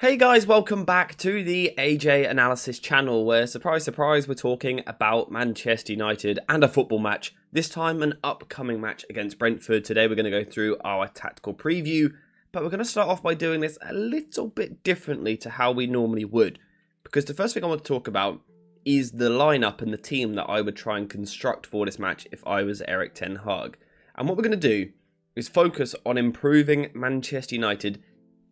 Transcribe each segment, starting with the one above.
Hey guys, welcome back to the AJ Analysis channel where, surprise surprise, we're talking about Manchester United and a football match. This time an upcoming match against Brentford. Today we're going to go through our tactical preview, but we're going to start off by doing this a little bit differently to how we normally would. Because the first thing I want to talk about is the lineup and the team that I would try and construct for this match if I was Erik ten Hag. And what we're going to do is focus on improving Manchester United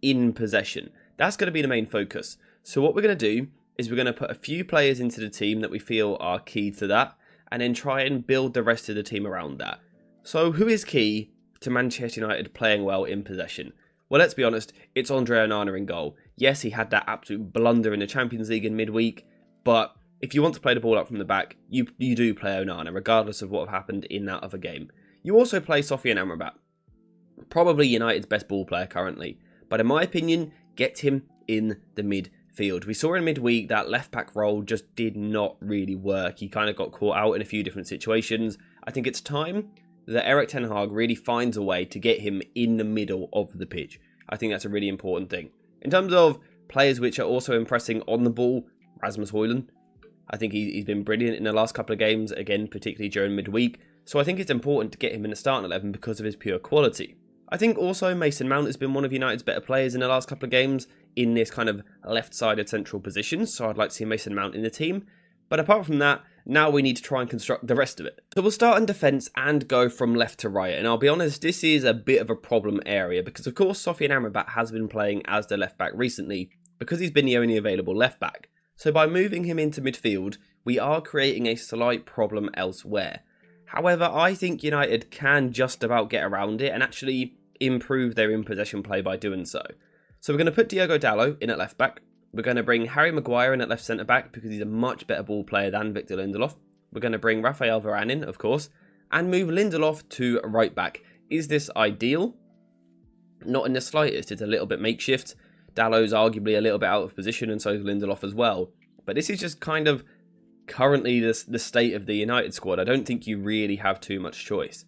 in possession. That's going to be the main focus. So what we're going to do is we're going to put a few players into the team that we feel are key to that, and then try and build the rest of the team around that. So who is key to Manchester United playing well in possession? Well, let's be honest, it's Andre Onana in goal. Yes, he had that absolute blunder in the Champions League in midweek, but if you want to play the ball up from the back, you do play Onana, regardless of what happened in that other game. You also play Sofyan Amrabat, probably United's best ball player currently, but in my opinion, get him in the midfield. We saw in midweek that left-back role just did not really work. He kind of got caught out in a few different situations. I think it's time that Erik ten Hag really finds a way to get him in the middle of the pitch. I think that's a really important thing. In terms of players which are also impressing on the ball, Rasmus Højlund. I think he's been brilliant in the last couple of games, again, particularly during midweek. So I think it's important to get him in the starting 11 because of his pure quality. I think also Mason Mount has been one of United's better players in the last couple of games in this kind of left-sided central position, so I'd like to see Mason Mount in the team. But apart from that, now we need to try and construct the rest of it. So we'll start in defence and go from left to right, and I'll be honest, this is a bit of a problem area because of course Sofyan Amrabat has been playing as the left-back recently because he's been the only available left-back. So by moving him into midfield, we are creating a slight problem elsewhere. However, I think United can just about get around it and actually improve their in-possession play by doing so. So we're going to put Diogo Dalot in at left-back. We're going to bring Harry Maguire in at left centre-back because he's a much better ball player than Victor Lindelof. We're going to bring Raphael Varane in, of course, and move Lindelof to right-back. Is this ideal? Not in the slightest. It's a little bit makeshift. Dalot's arguably a little bit out of position and so is Lindelof as well. But this is just kind of currently the state of the United squad. I don't think you really have too much choice.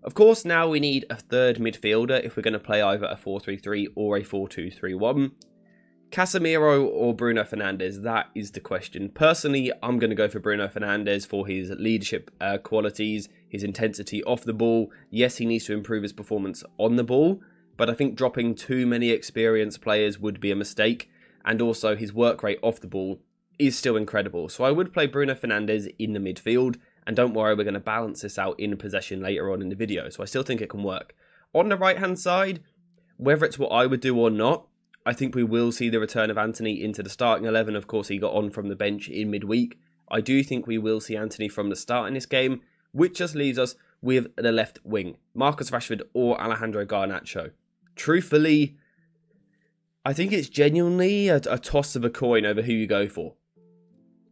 Of course, now we need a third midfielder if we're going to play either a 4-3-3 or a 4-2-3-1. Casemiro or Bruno Fernandes, that is the question. Personally, I'm going to go for Bruno Fernandes for his leadership qualities, his intensity off the ball. Yes, he needs to improve his performance on the ball, but I think dropping too many experienced players would be a mistake. And also, his work rate off the ball is still incredible. So I would play Bruno Fernandes in the midfield. And don't worry, we're going to balance this out in possession later on in the video. So I still think it can work. On the right-hand side, whether it's what I would do or not, I think we will see the return of Antony into the starting 11. Of course, he got on from the bench in midweek. I do think we will see Antony from the start in this game, which just leaves us with the left wing, Marcus Rashford or Alejandro Garnacho. Truthfully, I think it's genuinely a toss of a coin over who you go for.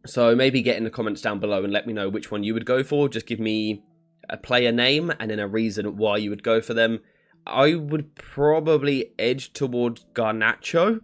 So maybe get in the comments down below and let me know which one you would go for. Just give me a player name and then a reason why you would go for them. I would probably edge towards Garnacho,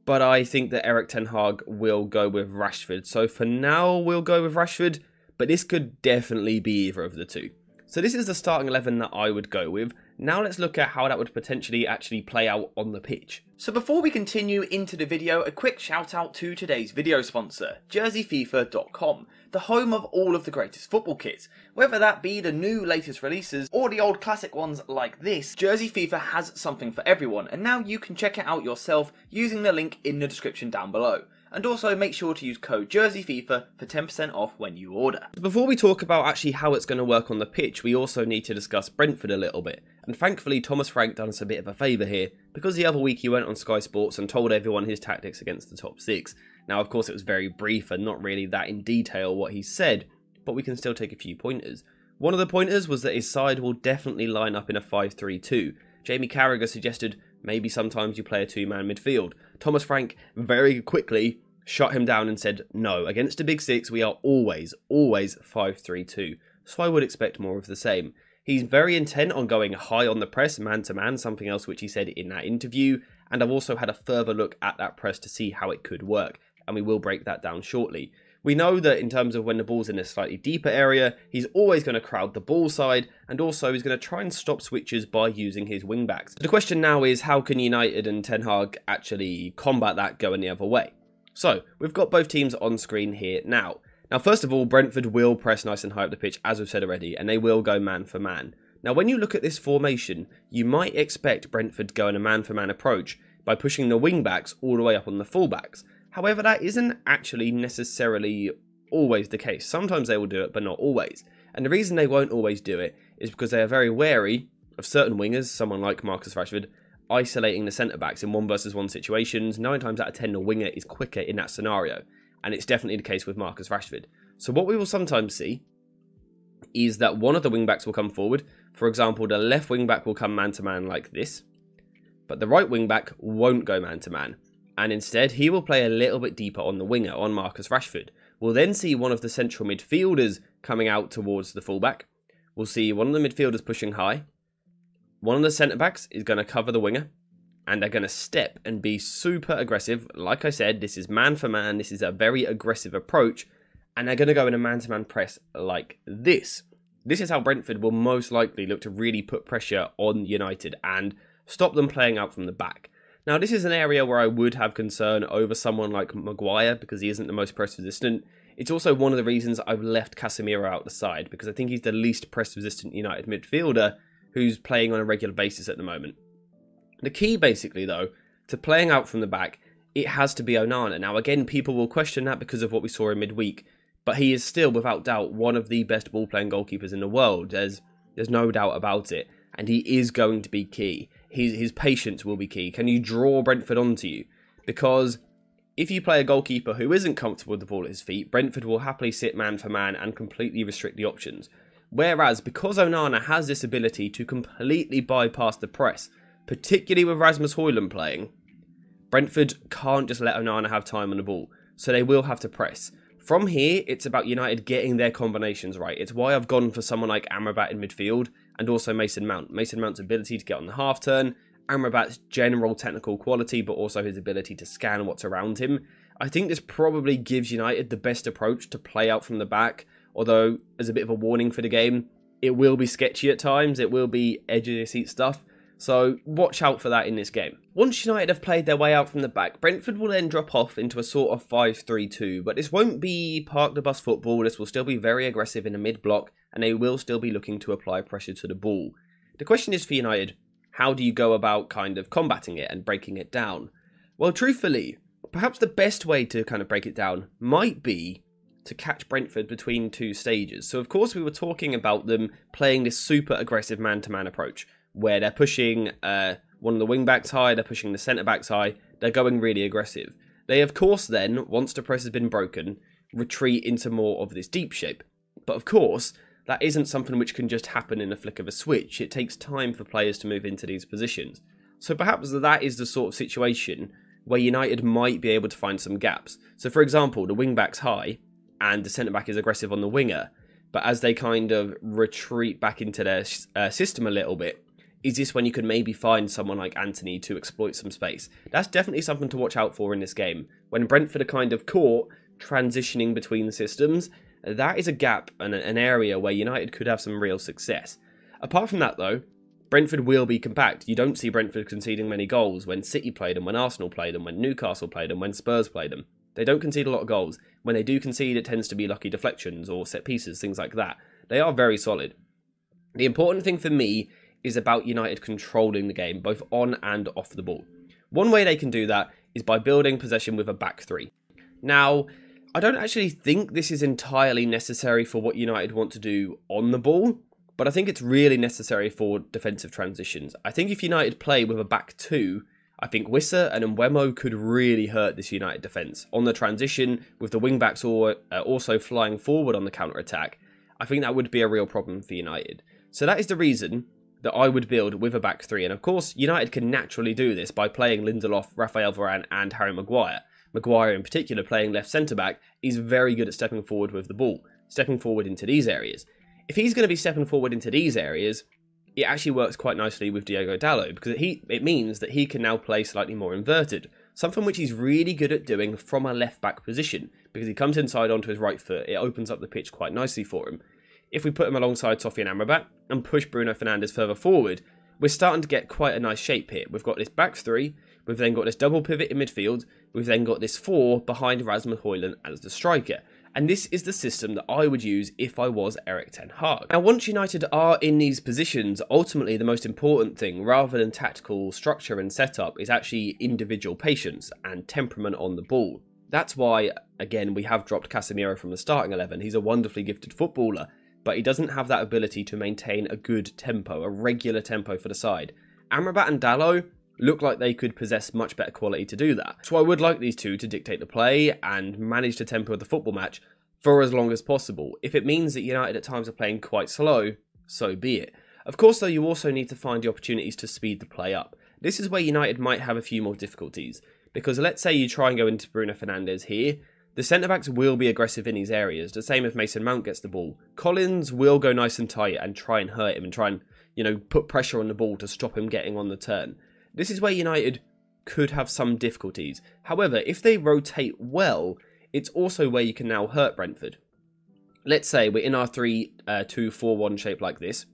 but I think that Erik ten Hag will go with Rashford. So for now, we'll go with Rashford, but this could definitely be either of the two. So this is the starting 11 that I would go with. Now let's look at how that would potentially actually play out on the pitch. So before we continue into the video, a quick shout out to today's video sponsor, JerseyFifa.com, the home of all of the greatest football kits. Whether that be the new latest releases or the old classic ones like this, Jersey FIFA has something for everyone, and now you can check it out yourself using the link in the description down below. And also make sure to use code JerseyFifa for 10% off when you order. Before we talk about actually how it's going to work on the pitch, we also need to discuss Brentford a little bit. And thankfully, Thomas Frank done us a bit of a favour here, because the other week he went on Sky Sports and told everyone his tactics against the top six. Now, of course, it was very brief and not really that in detail what he said, but we can still take a few pointers. One of the pointers was that his side will definitely line up in a 5-3-2. Jamie Carragher suggested maybe sometimes you play a two-man midfield. Thomas Frank very quickly shut him down and said, no, against the big six, we are always 5-3-2. So I would expect more of the same. He's very intent on going high on the press, man-to-man, something else which he said in that interview. And I've also had a further look at that press to see how it could work. And we will break that down shortly. We know that in terms of when the ball's in a slightly deeper area, he's always going to crowd the ball side, and also he's going to try and stop switches by using his wing-backs. The question now is, how can United and Ten Hag actually combat that going the other way? So, we've got both teams on screen here now. Now, first of all, Brentford will press nice and high up the pitch, as we've said already, and they will go man for man. Now, when you look at this formation, you might expect Brentford to go in a man-for-man approach by pushing the wing-backs all the way up on the full-backs. However, that isn't actually necessarily always the case. Sometimes they will do it, but not always. And the reason they won't always do it is because they are very wary of certain wingers, someone like Marcus Rashford, isolating the centre-backs in 1-versus-1 situations. 9 times out of 10, the winger is quicker in that scenario. And it's definitely the case with Marcus Rashford. So what we will sometimes see is that one of the wing-backs will come forward. For example, the left wing-back will come man-to-man like this. But the right wing-back won't go man-to-man. And instead, he will play a little bit deeper on the winger, on Marcus Rashford. We'll then see one of the central midfielders coming out towards the fullback. We'll see one of the midfielders pushing high. One of the centre-backs is going to cover the winger. And they're going to step and be super aggressive. Like I said, this is man for man. This is a very aggressive approach. And they're going to go in a man-to-man press like this. This is how Brentford will most likely look to really put pressure on United and stop them playing out from the back. Now, this is an area where I would have concern over someone like Maguire because he isn't the most press-resistant. It's also one of the reasons I've left Casemiro out the side because I think he's the least press-resistant United midfielder who's playing on a regular basis at the moment. The key, basically, though, to playing out from the back, it has to be Onana. Now, again, people will question that because of what we saw in midweek, but he is still, without doubt, one of the best ball-playing goalkeepers in the world. There's no doubt about it, and he is going to be key. His patience will be key. Can you draw Brentford onto you? Because if you play a goalkeeper who isn't comfortable with the ball at his feet, Brentford will happily sit man for man and completely restrict the options. Whereas, because Onana has this ability to completely bypass the press, particularly with Rasmus Højlund playing, Brentford can't just let Onana have time on the ball. So they will have to press. From here, it's about United getting their combinations right. It's why I've gone for someone like Amrabat in midfield and also Mason Mount. Mason Mount's ability to get on the half turn, Amrabat's general technical quality, but also his ability to scan what's around him. I think this probably gives United the best approach to play out from the back, although as a bit of a warning for the game, it will be sketchy at times, it will be edge of your seat stuff. So watch out for that in this game. Once United have played their way out from the back, Brentford will then drop off into a sort of 5-3-2, but this won't be park the bus football. This will still be very aggressive in the mid-block, and they will still be looking to apply pressure to the ball. The question is for United, how do you go about kind of combating it and breaking it down? Well, truthfully, perhaps the best way to kind of break it down might be to catch Brentford between two stages. So of course we were talking about them playing this super aggressive man-to-man approach, where they're pushing one of the wing-backs high, they're pushing the centre-backs high, they're going really aggressive. They, of course, then, once the press has been broken, retreat into more of this deep shape. But, of course, that isn't something which can just happen in a flick of a switch. It takes time for players to move into these positions. So perhaps that is the sort of situation where United might be able to find some gaps. So, for example, the wing-back's high, and the centre-back is aggressive on the winger, but as they kind of retreat back into their system a little bit, is this when you could maybe find someone like Anthony to exploit some space? That's definitely something to watch out for in this game. When Brentford are kind of caught transitioning between the systems, that is a gap and an area where United could have some real success. Apart from that, though, Brentford will be compact. You don't see Brentford conceding many goals when City play them, when Arsenal play them, when Newcastle play them, when Spurs play them. They don't concede a lot of goals. When they do concede, it tends to be lucky deflections or set pieces, things like that. They are very solid. The important thing for me is about United controlling the game, both on and off the ball. One way they can do that is by building possession with a back three. Now, I don't actually think this is entirely necessary for what United want to do on the ball, but I think it's really necessary for defensive transitions. I think if United play with a back two, I think Wissa and Mbeumo could really hurt this United defence. On the transition, with the wing-backs also flying forward on the counter-attack, I think that would be a real problem for United. So that is the reason that I would build with a back three. And of course, United can naturally do this by playing Lindelof, Raphael Varane and Harry Maguire. Maguire in particular, playing left centre-back, is very good at stepping forward with the ball, stepping forward into these areas. If he's going to be stepping forward into these areas, it actually works quite nicely with Diogo Dalot, because it means that he can now play slightly more inverted. something which he's really good at doing from a left-back position, because he comes inside onto his right foot, it opens up the pitch quite nicely for him. If we put him alongside Sofian Amrabat and push Bruno Fernandes further forward, we're starting to get quite a nice shape here. We've got this back three, we've then got this double pivot in midfield, we've then got this 4 behind Rasmus Højlund as the striker. And this is the system that I would use if I was Erik ten Hag. Now, once United are in these positions, ultimately the most important thing, rather than tactical structure and setup, is actually individual patience and temperament on the ball. That's why, again, we have dropped Casemiro from the starting 11. He's a wonderfully gifted footballer, but he doesn't have that ability to maintain a good tempo, a regular tempo for the side. Amrabat and Dalot look like they could possess much better quality to do that. So I would like these two to dictate the play and manage the tempo of the football match for as long as possible. If it means that United at times are playing quite slow, so be it. Of course, though, you also need to find the opportunities to speed the play up. This is where United might have a few more difficulties, because let's say you try and go into Bruno Fernandes here, the centre-backs will be aggressive in these areas, the same if Mason Mount gets the ball. Collins will go nice and tight and try and hurt him and try and, put pressure on the ball to stop him getting on the turn. This is where United could have some difficulties. However, if they rotate well, it's also where you can now hurt Brentford. Let's say we're in our 3-2-4-1 shape like this,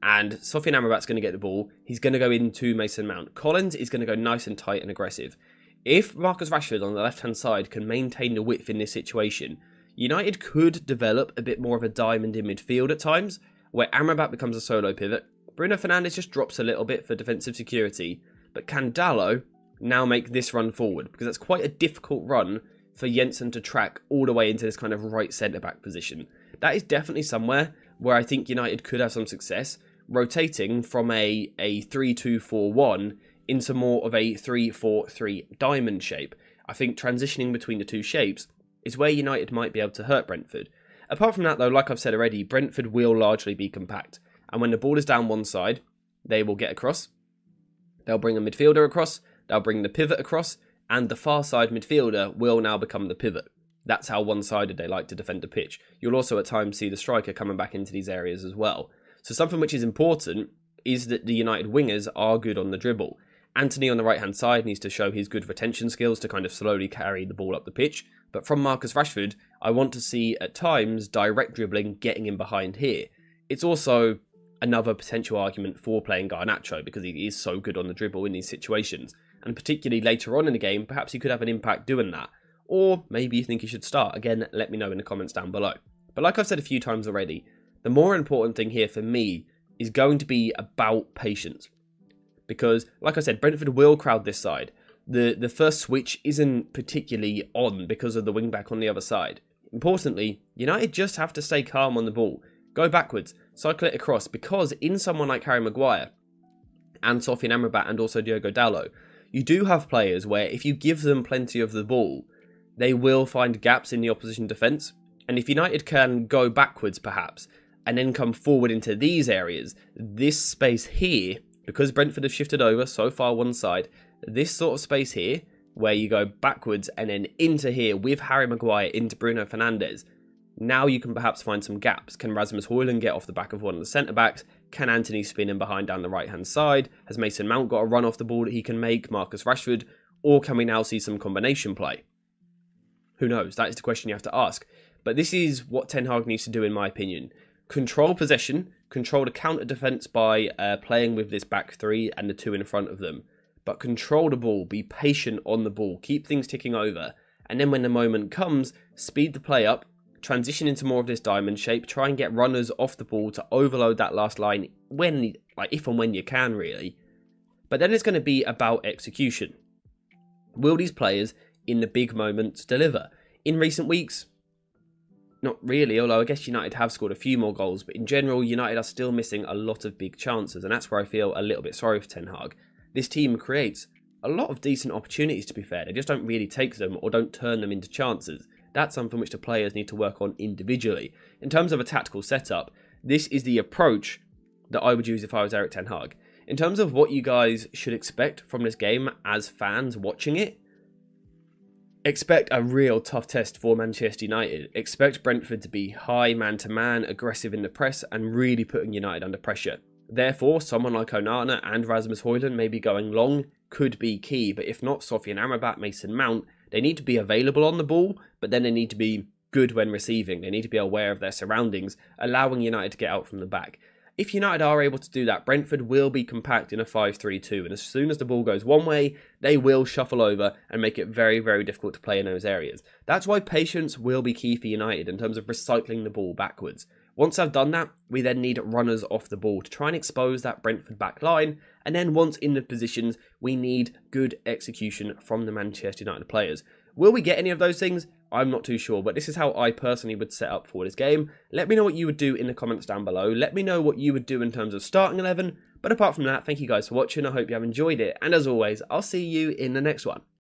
and Sofian Amrabat's going to get the ball. He's going to go into Mason Mount. Collins is going to go nice and tight and aggressive. If Marcus Rashford on the left-hand side can maintain the width in this situation, United could develop a bit more of a diamond in midfield at times, where Amrabat becomes a solo pivot. Bruno Fernandes just drops a little bit for defensive security, but can Dalot now make this run forward? Because that's quite a difficult run for Jensen to track all the way into this kind of right centre-back position. That is definitely somewhere where I think United could have some success, rotating from a 3-2-4-1 into more of a 3-4-3 diamond shape. I think transitioning between the two shapes is where United might be able to hurt Brentford. Apart from that, though, like I've said already, Brentford will largely be compact. And when the ball is down one side, they will get across. They'll bring a midfielder across. They'll bring the pivot across. And the far side midfielder will now become the pivot. That's how one-sided they like to defend the pitch. You'll also at times see the striker coming back into these areas as well. So something which is important is that the United wingers are good on the dribble. Anthony on the right-hand side needs to show his good retention skills to kind of slowly carry the ball up the pitch. But from Marcus Rashford, I want to see at times direct dribbling getting in behind here. It's also another potential argument for playing Garnacho because he is so good on the dribble in these situations. And particularly later on in the game, perhaps he could have an impact doing that. Or maybe you think he should start. Again, let me know in the comments down below. But like I've said a few times already, the more important thing here for me is going to be about patience. Because, like I said, Brentford will crowd this side. The first switch isn't particularly on because of the wing-back on the other side. Importantly, United just have to stay calm on the ball. Go backwards, cycle it across, because in someone like Harry Maguire and Sofian Amrabat and also Diogo Dalot, you do have players where if you give them plenty of the ball, they will find gaps in the opposition defence. And if United can go backwards perhaps, and then come forward into these areas, this space here, because Brentford have shifted over so far one side, this sort of space here, where you go backwards and then into here with Harry Maguire into Bruno Fernandes, now you can perhaps find some gaps. Can Rasmus Højlund get off the back of one of the centre-backs? Can Anthony spin in behind down the right-hand side? Has Mason Mount got a run off the ball that he can make? Marcus Rashford? Or can we now see some combination play? Who knows? That is the question you have to ask. But this is what Ten Hag needs to do, in my opinion. Control possession, control the counter-defence by playing with this back three and the two in front of them. But control the ball, be patient on the ball, keep things ticking over. And then when the moment comes, speed the play up, transition into more of this diamond shape, try and get runners off the ball to overload that last line if and when you can, really. But then it's going to be about execution. Will these players, in the big moments, deliver? In recent weeks, not really, although I guess United have scored a few more goals, but in general, United are still missing a lot of big chances, and that's where I feel a little bit sorry for Ten Hag. This team creates a lot of decent opportunities, to be fair. They just don't really take them or don't turn them into chances. That's something which the players need to work on individually. In terms of a tactical setup, this is the approach that I would use if I was Erik ten Hag. In terms of what you guys should expect from this game as fans watching it, expect a real tough test for Manchester United. Expect Brentford to be high man-to-man, aggressive in the press, and really putting United under pressure. Therefore, someone like Onana and Rasmus Højlund may be going long could be key. But if not, Sofian Amrabat, Mason Mount, they need to be available on the ball, but then they need to be good when receiving. They need to be aware of their surroundings, allowing United to get out from the back. If United are able to do that, Brentford will be compact in a 5-3-2, and as soon as the ball goes one way, they will shuffle over and make it very, very difficult to play in those areas. That's why patience will be key for United in terms of recycling the ball backwards. Once I've done that, we then need runners off the ball to try and expose that Brentford back line, and then once in the positions, we need good execution from the Manchester United players. Will we get any of those things? I'm not too sure, but this is how I personally would set up for this game. Let me know what you would do in the comments down below. Let me know what you would do in terms of starting 11. But apart from that, thank you guys for watching. I hope you have enjoyed it. And as always, I'll see you in the next one.